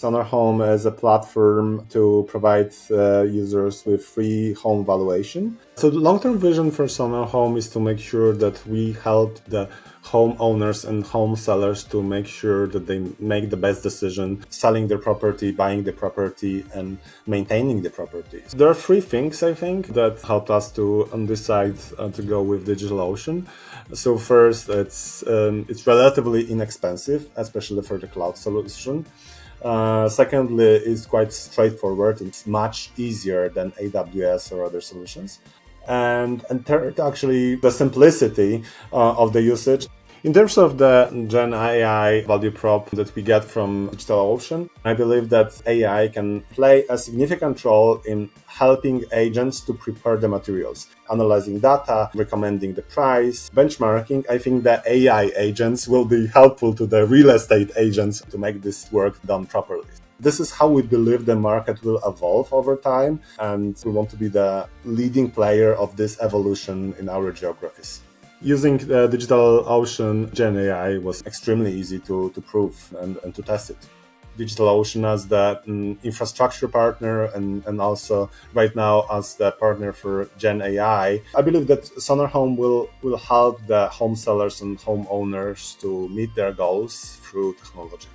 SonarHome is a platform to provide users with free home valuation. So the long-term vision for SonarHome is to make sure that we help the homeowners and home sellers to make sure that they make the best decision selling their property, buying the property, and maintaining the property. There are three things, I think, that helped us to decide to go with DigitalOcean. So first, it's relatively inexpensive, especially for the cloud solution. Secondly, it's quite straightforward. It's much easier than AWS or other solutions. And third, actually, the simplicity of the usage. In terms of the GenAI value prop that we get from DigitalOcean, I believe that AI can play a significant role in helping agents to prepare the materials, analyzing data, recommending the price, benchmarking. I think the AI agents will be helpful to the real estate agents to make this work done properly. This is how we believe the market will evolve over time, and we want to be the leading player of this evolution in our geographies. Using DigitalOcean GenAI was extremely easy to prove and to test it. DigitalOcean as the infrastructure partner and also right now as the partner for GenAI, I believe that SonarHome will help the home sellers and homeowners to meet their goals through technology.